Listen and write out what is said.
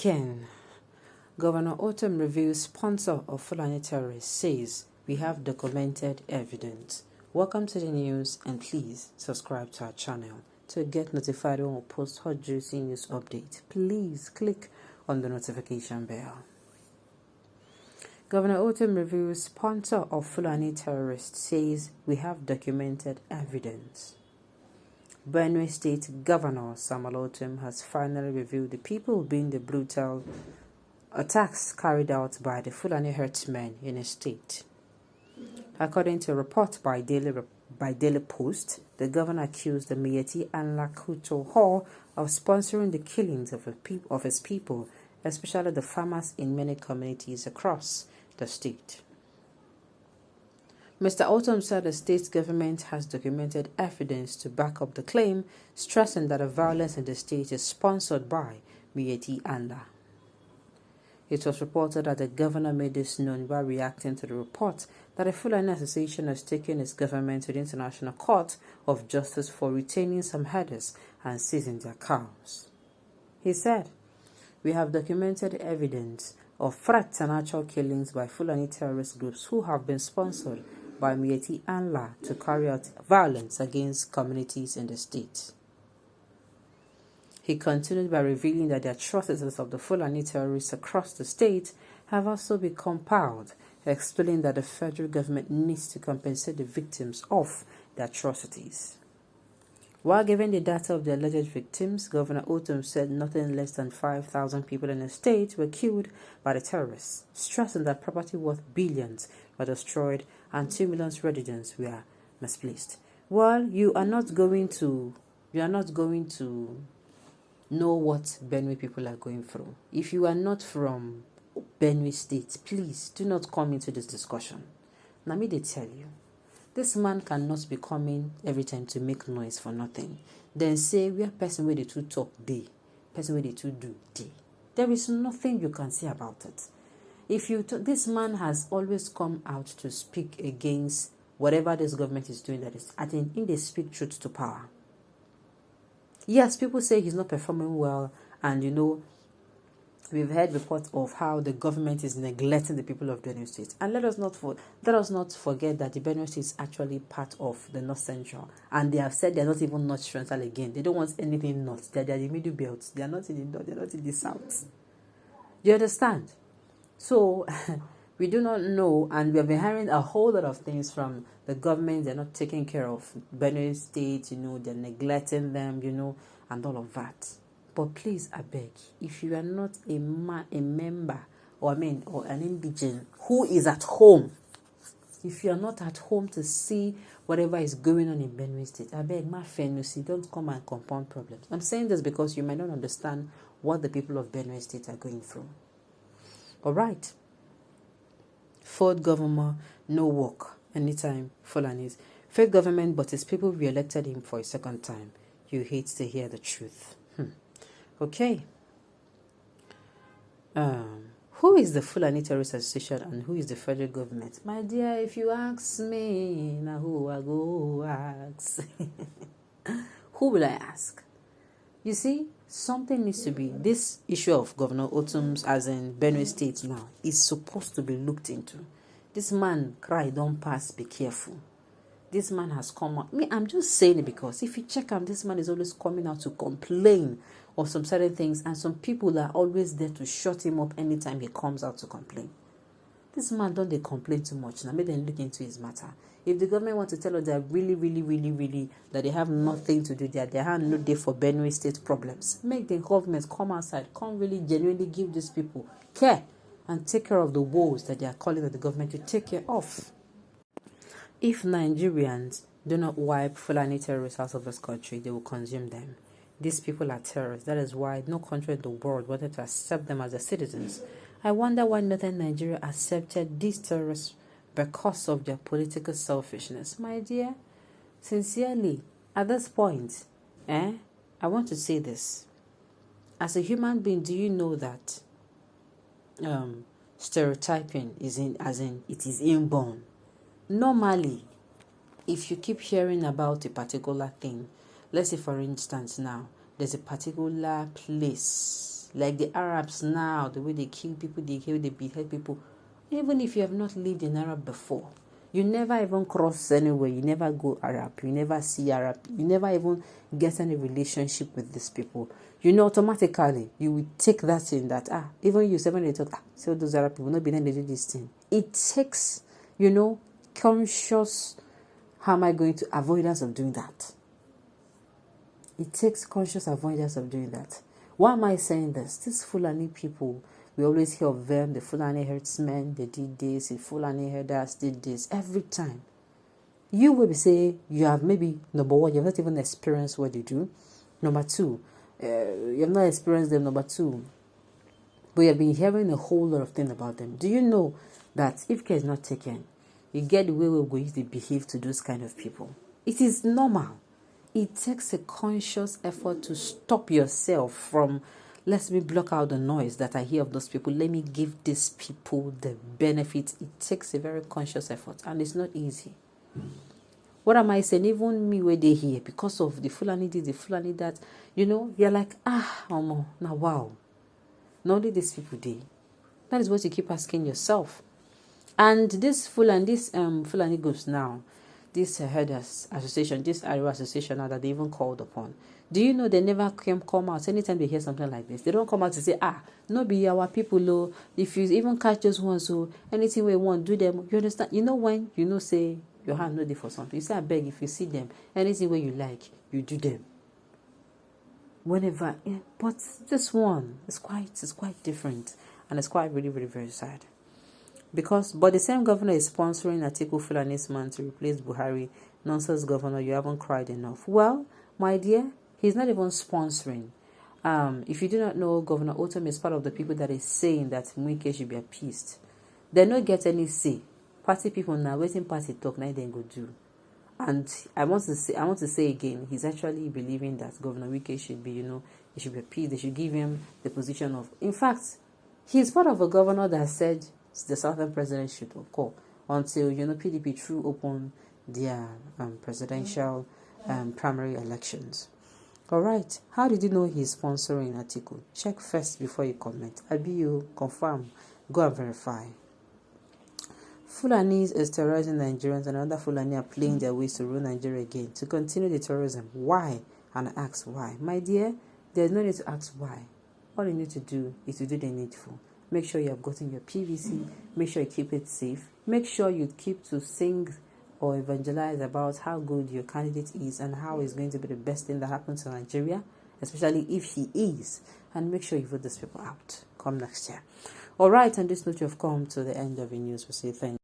again. Governor Otom reviews sponsor of Fulani terrorists, says we have documented evidence. Welcome to the news, and please subscribe to our channel to get notified when we post hot juicy news update. Please click on the notification bell. Governor Otom reviews sponsor of Fulani terrorists, says we have documented evidence. Benue State Governor Samuel Otom has finally revealed the people being the brutal attacks carried out by the Fulani herdsmen in his state. According to a report by Daily Post, the governor accused the Miyetti and quèន្ធØR1Sxong of sponsoring the killings of his people, especially the farmers in many communities across the state. Mr. Otom said the state government has documented evidence to back up the claim, stressing that the violence in the state is sponsored by Miyetti and. It was reported that the governor made this known while reacting to the report that the Fulani Association has taken its government to the International Court of Justice for retaining some herders and seizing their cows. He said, "We have documented evidence of threats and actual killings by Fulani terrorist groups who have been sponsored by Miyetti and to carry out violence against communities in the state." He continued by revealing that the atrocities of the Fulani terrorists across the state have also been compiled, explaining that the federal government needs to compensate the victims of the atrocities. While giving the data of the alleged victims, Governor Otom said nothing less than 5,000 people in the state were killed by the terrorists, stressing that property worth billions were destroyed and 2 million residents were misplaced. Well, you are not going to know what Benue people are going through. If you are not from Benue State, please do not come into this discussion. Now, me they tell you, this man cannot be coming every time to make noise for nothing. Then say we are person where they two talk day, person where they two do day. There is nothing you can say about it. This man has always come out to speak against whatever this government is doing. That is, I think they speak truth to power. Yes, people say he's not performing well, and we've heard reports of how the government is neglecting the people of Benue State. And let us not forget that the Benue State is actually part of the North Central, and they have said they're not even North Central again. They don't want anything North. They're the middle belt. They are not in the North. They're not in the South. Do you understand? So we do not know, and we have been hearing a whole lot of things from the government. They're not taking care of Benue State, they're neglecting them, and all of that. But please, I beg, if you are not a member, or an indigent who is at home, if you are not at home to see whatever is going on in Benue State, I beg, my friend, don't come and compound problems. I'm saying this because you might not understand what the people of Benue State are going through. All right. Fourth governor, no work anytime Fulanis. Fifth government, but his people re-elected him for a second time. You hate to hear the truth. Okay. Who is the Fulani Terrorist Association and who is the federal government? My dear, if you ask me, now who I go ask? Who will I ask? You see, something needs to be, this issue of Governor Otom's, as in Benue State now, is supposed to be looked into. This man cry, don't pass, be careful. This man has come out. I'm just saying it because if you check him, this man is always coming out to complain of some certain things, and some people are always there to shut him up anytime he comes out to complain. This man don't they complain too much. Now make them look into his matter. If the government wants to tell us that really, that they have nothing to do there, they have no day for Benue State problems, make the government come outside, come really genuinely give these people care and take care of the woes that they are calling on the government to take care of. If Nigerians do not wipe Fulani terrorists out of this country, they will consume them. These people are terrorists. That is why no country in the world wanted to accept them as their citizens. I wonder why northern Nigeria accepted these terrorists because of their political selfishness. My dear, sincerely, at this point, I want to say this. As a human being, do you know that stereotyping it is inborn? Normally, if you keep hearing about a particular thing, let's say for instance now, there's a particular place like the Arabs now, the way they kill people, they behead people. Even if you have not lived in Arab before, you never even cross anywhere, you never go Arab, you never see Arab, you never even get any relationship with these people, automatically you will take that in that, even you say when they talk, so those Arab people, not be then they do this thing. It takes, conscious, how am I going to avoidance of doing that? It takes conscious avoidance of doing that. Why am I saying this? These Fulani people, we always hear of them, the Fulani herdsmen, they did this, the Fulani herders did this, every time. You will say you have maybe, number one, you have not even experienced what they do. Number two, you have not experienced them. Number two, but you have been hearing a whole lot of things about them. Do you know that if care is not taken, you get the way we're going to behave to those kind of people? It is normal. It takes a conscious effort to stop yourself from, let me block out the noise that I hear of those people. Let me give these people the benefit. It takes a very conscious effort, and it's not easy. What am I saying? Even me where they hear, because of the Fulani this, the Fulani that, you're like, now wow. Not only these people did. That is what you keep asking yourself. And this Fulani groups now, this herders association, this Area association now that they even called upon. Do you know they never come out anytime they hear something like this? They don't come out to say, no be our people, low. If you even catch those ones, so anything we want, do them. You understand? When say your hand no dey for something, you say I beg, if you see them, anything where you like, you do them. Whenever, but this one is quite different, and it's quite really, really very sad. But the same governor is sponsoring Atiku Fulani's man to replace Buhari. Nonsense governor, you haven't cried enough. Well, my dear, he's not even sponsoring. If you do not know, Governor Çۆន្ធۆ is part of the people that is saying that Wike should be appeased. They don't get any say. Party people now, waiting party talk, now they go do. And I want to say again, he's actually believing that Governor Wike should be, he should be appeased. They should give him the position of, in fact, he's part of a governor that said the Southern president should call until PDP threw open their presidential primary elections. All right, how did you know he's sponsoring Atiku? Check first before you comment. Abi you confirm, go and verify. Fulanis is terrorizing Nigerians, and other Fulani are playing their ways to rule Nigeria again to continue the terrorism. Why? And ask why. My dear, there's no need to ask why. All you need to do is to do the needful. Make sure you have gotten your PVC. Make sure you keep it safe. Make sure you keep to sing or evangelize about how good your candidate is and how it's going to be the best thing that happens to Nigeria, especially if he is. And make sure you vote these people out come next year. All right, on this note, you've come to the end of the news. We say thank you.